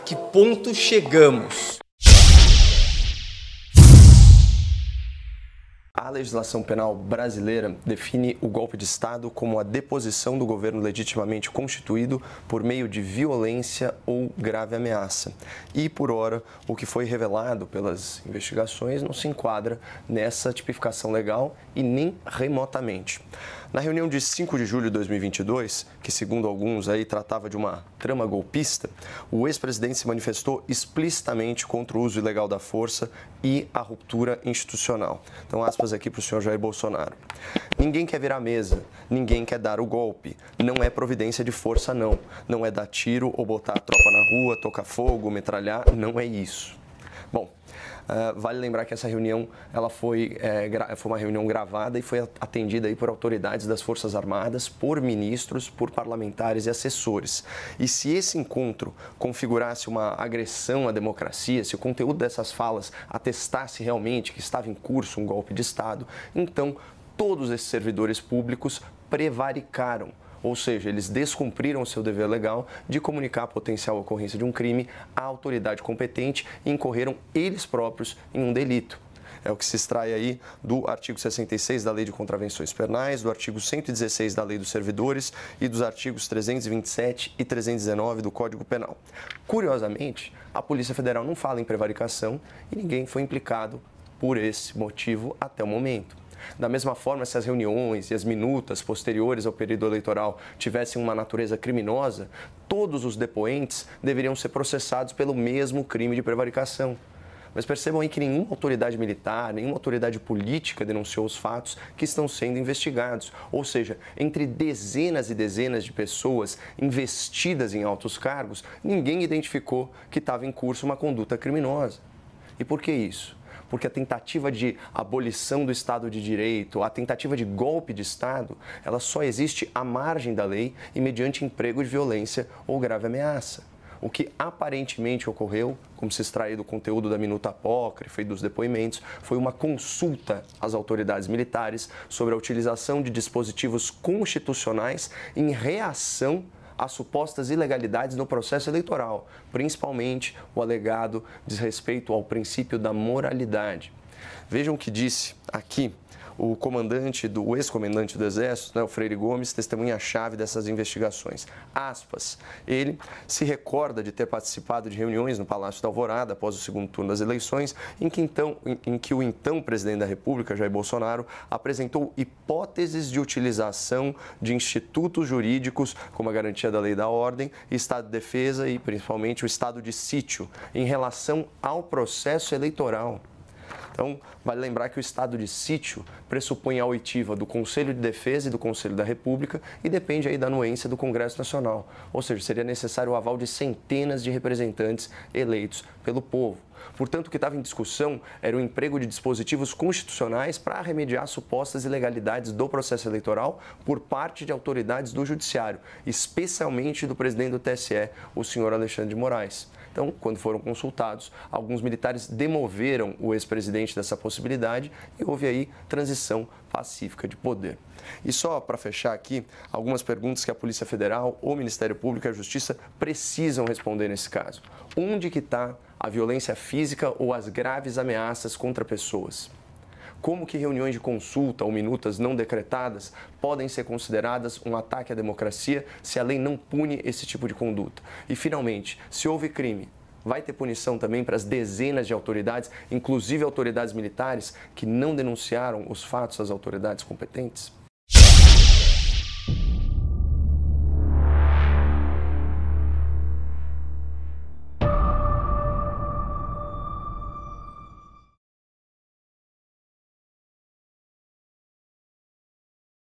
que ponto chegamos? A legislação penal brasileira define o golpe de Estado como a deposição do governo legitimamente constituído por meio de violência ou grave ameaça. E, por ora, o que foi revelado pelas investigações não se enquadra nessa tipificação legal e nem remotamente. Na reunião de 5 de julho de 2022, que segundo alguns aí tratava de uma trama golpista, o ex-presidente se manifestou explicitamente contra o uso ilegal da força e a ruptura institucional. Então, aspas aqui para o senhor Jair Bolsonaro. Ninguém quer virar mesa, ninguém quer dar o golpe. Não é providência de força, não. Não é dar tiro ou botar a tropa na rua, tocar fogo, metralhar, não é isso. Bom, vale lembrar que essa reunião ela foi uma reunião gravada e foi atendida aí por autoridades das Forças Armadas, por ministros, por parlamentares e assessores. E se esse encontro configurasse uma agressão à democracia, se o conteúdo dessas falas atestasse realmente que estava em curso um golpe de Estado, então todos esses servidores públicos prevaricaram. Ou seja, eles descumpriram o seu dever legal de comunicar a potencial ocorrência de um crime à autoridade competente e incorreram eles próprios em um delito. É o que se extrai aí do artigo 66 da Lei de Contravenções Penais, do artigo 116 da Lei dos Servidores e dos artigos 327 e 319 do Código Penal. Curiosamente, a Polícia Federal não fala em prevaricação e ninguém foi implicado por esse motivo até o momento. Da mesma forma, se as reuniões e as minutas posteriores ao período eleitoral tivessem uma natureza criminosa, todos os depoentes deveriam ser processados pelo mesmo crime de prevaricação. Mas percebam aí que nenhuma autoridade militar, nenhuma autoridade política denunciou os fatos que estão sendo investigados. Ou seja, entre dezenas e dezenas de pessoas investidas em altos cargos, ninguém identificou que estava em curso uma conduta criminosa. E por que isso? Porque a tentativa de abolição do Estado de Direito, a tentativa de golpe de Estado, ela só existe à margem da lei e mediante emprego de violência ou grave ameaça. O que aparentemente ocorreu, como se extrai do conteúdo da minuta apócrifa e dos depoimentos, foi uma consulta às autoridades militares sobre a utilização de dispositivos constitucionais em reação às supostas ilegalidades no processo eleitoral, principalmente o alegado desrespeito ao princípio da moralidade. Vejam o que disse aqui o ex-comandante do Exército, o Freire Gomes, testemunha-chave dessas investigações. Aspas, ele se recorda de ter participado de reuniões no Palácio da Alvorada após o segundo turno das eleições, em que o então presidente da República, Jair Bolsonaro, apresentou hipóteses de utilização de institutos jurídicos, como a garantia da lei e da ordem, Estado de Defesa e, principalmente, o estado de sítio, em relação ao processo eleitoral. Então, vale lembrar que o estado de sítio pressupõe a oitiva do Conselho de Defesa e do Conselho da República e depende aí da anuência do Congresso Nacional. Ou seja, seria necessário o aval de centenas de representantes eleitos pelo povo. Portanto, o que estava em discussão era o emprego de dispositivos constitucionais para remediar supostas ilegalidades do processo eleitoral por parte de autoridades do Judiciário, especialmente do presidente do TSE, o senhor Alexandre de Moraes. Então, quando foram consultados, alguns militares demoveram o ex-presidente dessa possibilidade e houve aí transição pacífica de poder. E só para fechar aqui, algumas perguntas que a Polícia Federal, o Ministério Público e a Justiça precisam responder nesse caso. Onde que está a violência física ou as graves ameaças contra pessoas? Como que reuniões de consulta ou minutas não decretadas podem ser consideradas um ataque à democracia se a lei não pune esse tipo de conduta? E, finalmente, se houve crime, vai ter punição também para as dezenas de autoridades, inclusive autoridades militares, que não denunciaram os fatos às autoridades competentes?